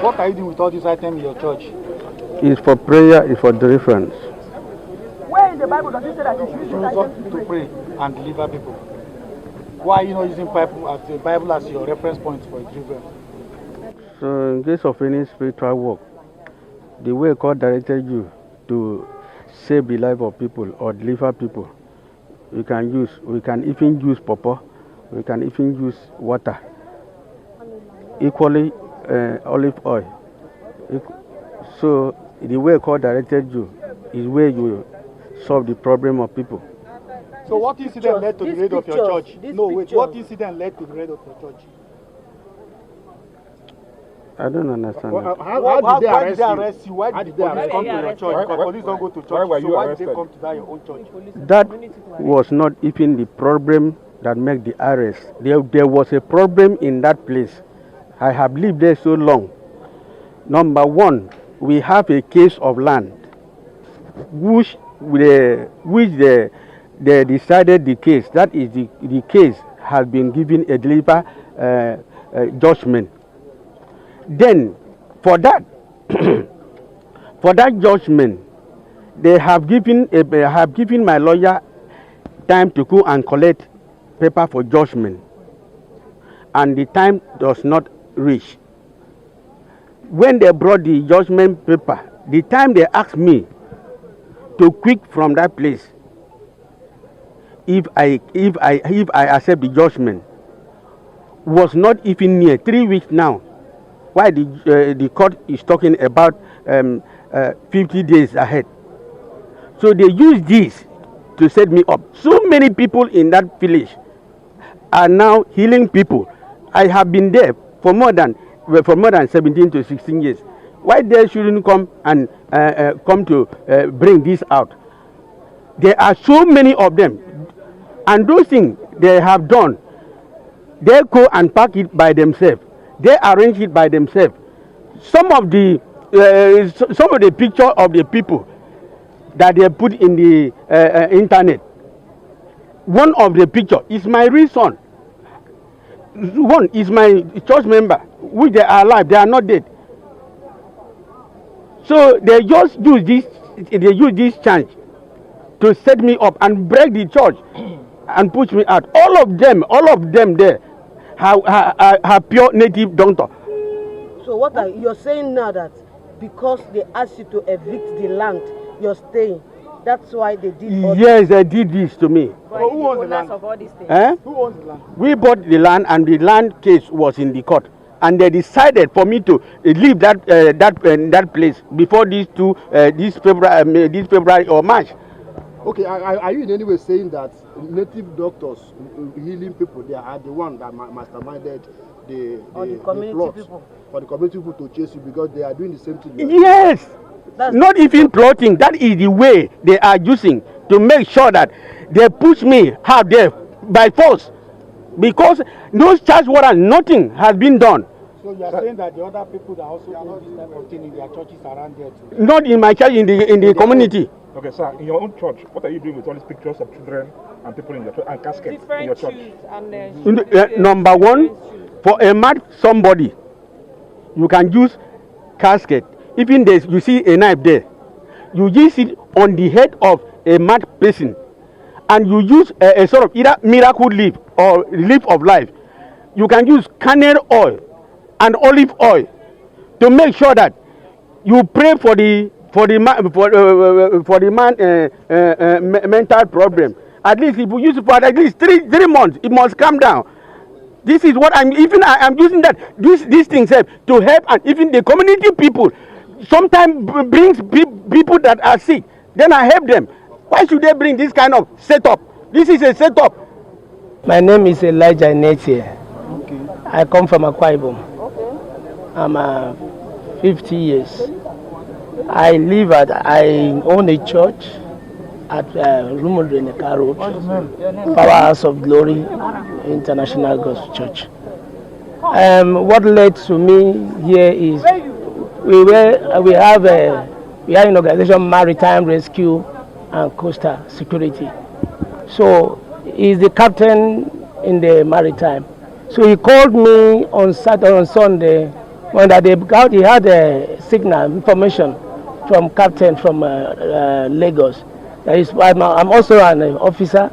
What are you doing with all these items in your church? It's for prayer, it's for deliverance. Where in the Bible does it say that you should use these items to pray and deliver people? Why are you not using Bible as your reference point for deliverance? So in case of any spiritual work, the way God directed you to save the life of people or deliver people, we can even use pawpaw, we can even use water, equally olive oil. So the way God directed you is where you solve the problem of people. So what incident led to the raid of your church? No, wait, what incident led to the raid of your church? I don't understand. How did they arrest you? Why did the police come to your church? Because police don't go to church. Why did they come to your own church? That was not even the problem that made the arrest. There was a problem in that place. I have lived there so long. Number one, we have a case of land, which they decided the case. That is the case has been given a deliver judgment. Then, for that, for that judgment, they have given my lawyer time to go and collect paper for judgment, and the time does not reach. When they brought the judgment paper, the time they asked me to quit from that place, if I accept the judgment, was not even near 3 weeks now. Why the court is talking about 50 days ahead. So they use this to set me up. So many people in that village are now healing people. I have been there for more than 17 to 16 years. Why they shouldn't come and come to bring this out? There are so many of them, and those things they have done, they go and pack it by themselves. They arrange it by themselves. Some of the picture of the people that they put in the internet. One of the picture is my real son. One is my church member, which they are alive. They are not dead. So they just use this. They use this chance to set me up and break the church and push me out. All of them there. Have pure native doctor. So what are you're saying now that because they asked you to evict the land you're staying, that's why they did all yes, they did this to me. But who owns the land? of all these things? Who owns the land? We bought the land and the land case was in the court. And they decided for me to leave that place before this February or March. Okay, are you in any way saying that native doctors healing people, they are the one that masterminded the plot for the community people to chase you because they are doing the same thing? Yes, not even plotting. That is the way they are using to make sure that they push me out there by force, because those charge warrants, nothing has been done. So you are saying that the other people that also do this type of thing in their churches around there too? Not in my church, in the community. Okay, sir, in your own church, what are you doing with all these pictures of children and people in your church and caskets in your church? Number one, for a mad somebody, you can use casket. Even you see a knife there, you use it on the head of a mad person, and you use a sort of either miracle leaf or leaf of life. You can use cannel oil and olive oil to make sure that you pray for the man mental problem. At least if you use it for at least three months, it must calm down. This is what I'm using that these things to help, and even the community people sometimes brings people that are sick. Then I help them. Why should they bring this kind of setup? This is a setup. My name is NaijaNews. Okay. I come from Akwa Ibom. Okay. I'm 50 years. I own a church at Rumudreneka Road, Power House of Glory International Gospel Church. What led to me here is we have an organization, Maritime Rescue and Coastal Security. So he's the captain in the Maritime. So he called me on Saturday, on Sunday, When that he had a signal information from captain from Lagos. That is, I'm also an officer,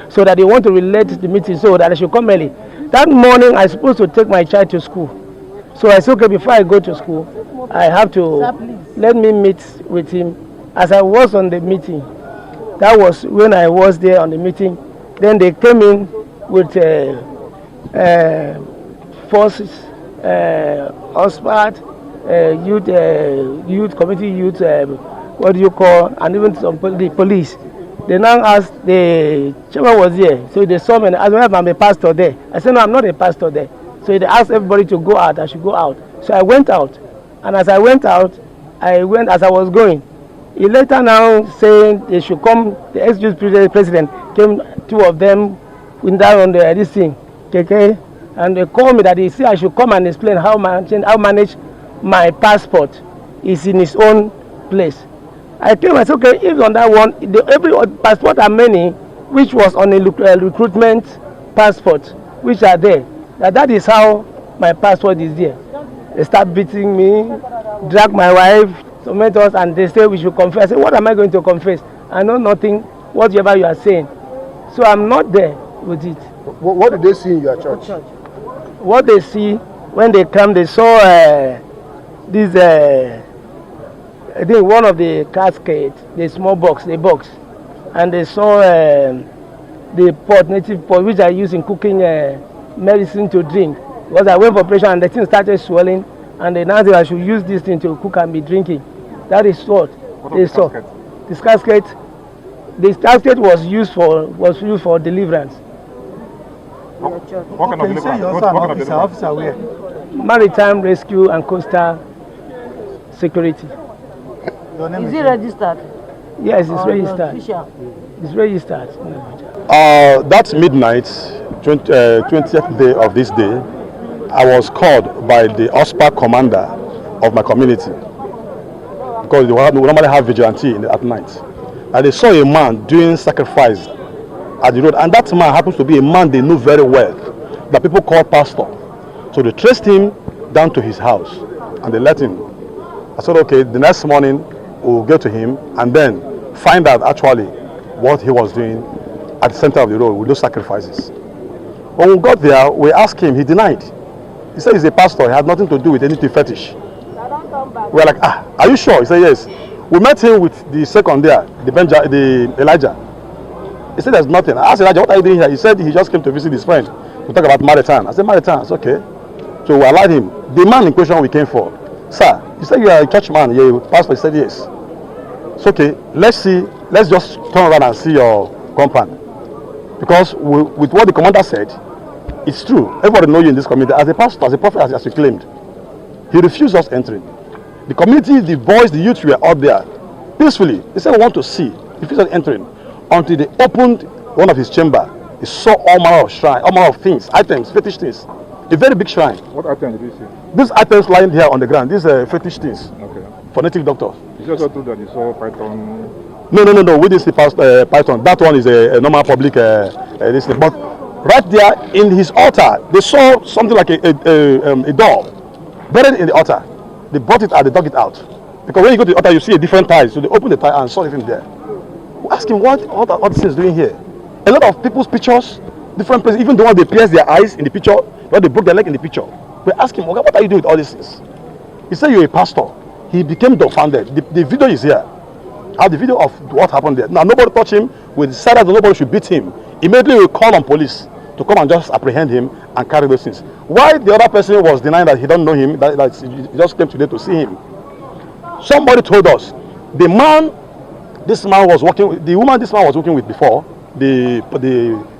so that they want to relate the meeting so that I should come early. That morning, I was supposed to take my child to school. So I said, okay, before I go to school, I have to let me meet with him. As I was on the meeting, that was when I was there on the meeting. Then they came in with forces, OSPAD, youth committee, youth, what do you call, and even some the police. They now asked, the chairman was here, so they saw me, as well as I'm a pastor there. I said, no, I'm not a pastor there. So they asked everybody to go out, I should go out. So I went out, and as I went out, as I was going. He later now saying they should come, the ex-youth president came, two of them, went down on this thing, okay? And they called me that he said I should come and explain how manage my passport is in his own place. I told him, I said, okay, if on that one, every passport are many, which was on a recruitment passport, which are there. That is how my passport is there. They start beating me, drag my wife, to meet us, and they say we should confess. I said, what am I going to confess? I know nothing, whatever you are saying. So I'm not there with it. What did they see in your church? What they see, when they come, they saw this, I think one of the caskets, the small box, and they saw the pot, native pot, which I use in cooking medicine to drink. Because I went for operation and the thing started swelling, and they now said I should use this thing to cook and be drinking. That is what they saw. This casket was used for deliverance. What kind of deliverance? Officer where? Maritime Rescue and Coastal Security. Is it registered? Yes, it's registered. It's registered. That midnight, 20th day of this day, I was called by the OSPA commander of my community, because we normally have vigilante at night. And they saw a man doing sacrifice at the road, and that man happens to be a man they knew very well, that people call pastor. So they traced him down to his house, and they let him. I said, okay, the next morning we'll go to him and then find out actually what he was doing at the center of the road with those sacrifices. When we got there, we asked him, he denied. He said he's a pastor, he had nothing to do with anything fetish. We were like, are you sure? He said yes. We met him with the second there, the Elijah. He said there's nothing. I asked Elijah, what are you doing here? He said he just came to visit his friend to talk about Maritime. I said, Maritime, it's okay. So we allowed him. The man in question we came for, sir, you said you are a church man, you're a pastor. He said yes. It's okay, let's just turn around and see your compound. Because with what the commander said, it's true. Everybody knows you in this community as a pastor, as a prophet, as you claimed. He refused us entering. The community, the boys, the youth were out there peacefully. They said, we want to see. He refused us entering. Until they opened one of his chambers, he saw all manner of shrine, all manner of things, items, fetish things. A very big shrine. What items did you see? These items lying here on the ground, these are fetish things. Okay. For native doctors. You also told that you saw python. No. We didn't see python. That one is a normal public this thing. But right there in his altar, they saw something like a doll buried in the altar. They brought it out, they dug it out. Because when you go to the altar, you see a different tie. So they opened the tie and saw it in there. We asked him, what are these things doing here? A lot of people's pictures, different places, even the one they pierced their eyes in the picture, or they broke their leg in the picture. We asked him, okay, what are you doing with all these things? He said, you're a pastor. He became dumbfounded. The video is here. I have the video of what happened there. Now, nobody touched him. We decided that nobody should beat him. Immediately, we called on police to come and just apprehend him and carry those things. Why the other person was denying that he don't know him, that he just came today to see him. Somebody told us, the woman this man was working with before, the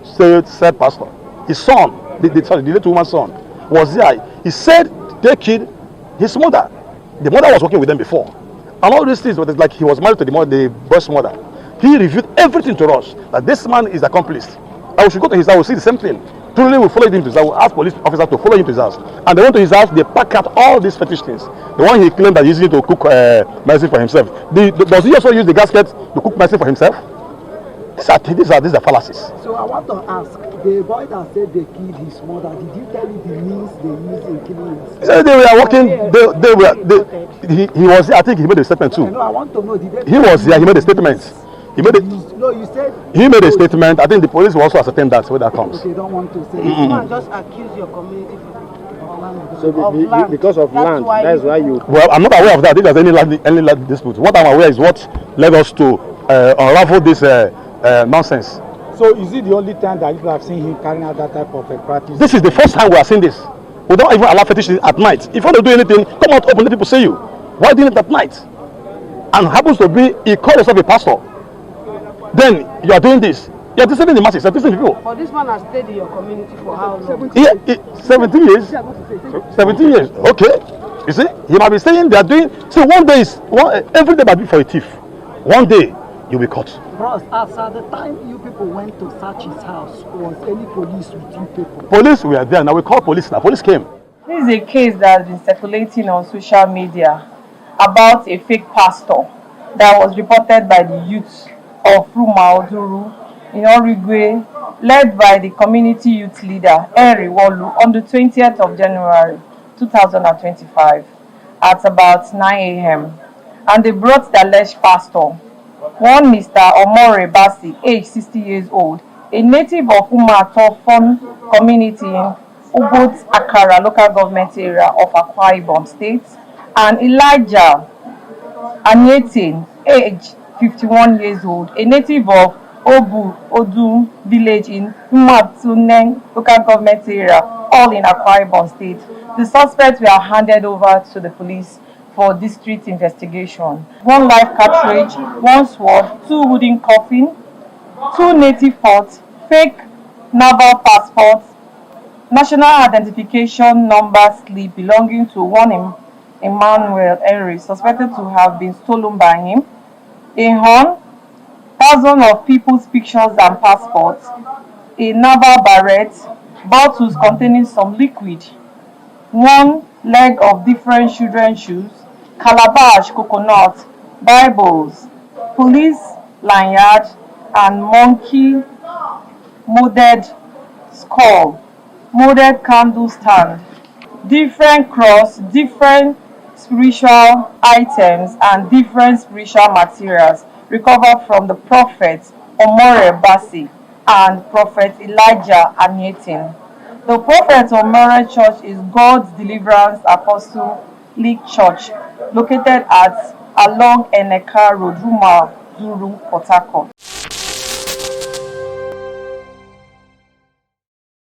said pastor, his son, the little woman's son, was there. He said they killed his mother. The mother was working with them before. And all these things, like he was married to the boy's mother. He revealed everything to us, that this man is accomplice. I should go to his house, we'll see the same thing. Truly, we follow him to his house. We'll ask police officers to follow him to his house. And they went to his house, they packed out all these fetish things. The one he claimed that he's using to cook medicine for himself. Does he also use the gasket to cook medicine for himself? These are fallacies. So I want to ask, the boy that said they killed his mother, did you tell you the means they used in killing his mother? They were working, he was, I think he made a statement too. No, I want to know, did they he was here, he made a statement. He made you said he made a statement. I think the police will also ascertain that where that comes. Okay, don't want to say. You can't just accuse your community so land. Because of land, that's why you. Well, I'm not aware of that. I think there's any land dispute. What I'm aware is what led us to unravel this nonsense. So is it the only time that you have seen him carrying out that type of practice? This is the first time we are seeing this. We don't even allow fetishes at night. If you want to do anything, come out open, let people see you. Why doing it at night? And happens to be, he called himself a pastor. Then you are doing this. You are deceiving the masses, you are deceiving people. But this man has stayed in your community for how long? 17 years. 17 years. Okay. You see, he might be saying they are doing. See, every day might be for a thief. One day you'll be caught. Bros, as at the time you people went to search his house, was any police with you people? Police were there. Now we call police. Now police came. This is a case that has been circulating on social media about a fake pastor that was reported by the youth of Ruma Oduru in Origwe, led by the community youth leader Henry Wolu on the 20th of January 2025 at about 9 a.m. And they brought the alleged pastor, one Mr. Omore Basi, age 60 years old, a native of Umato Fon community in Ubot Akara local government area of Akwa Ibom State, and Elijah Anyetin, age 51 years old, a native of Obu Odu village in Umatuneng local government area, all in Akwa Ibom State. The suspects were handed over to the police for district investigation. 1 live cartridge, 1 sword, 2 wooden coffin, 2 native pots, fake naval passports, national identification number slip belonging to one Emmanuel Henry, suspected to have been stolen by him, a horn, thousands of people's pictures and passports, a naval barrette, bottles containing some liquid, 1 leg of different children's shoes, calabash, coconut, Bibles, police lanyard, and monkey molded skull, molded candle stand, different cross, different spiritual items, and different spiritual materials recovered from the prophet Omore Basi and prophet Elijah Anyetin. The prophet Omore Church is God's Deliverance Apostolic Church, located along Eneka Road, Ruma, Zuru, Port Harcourt.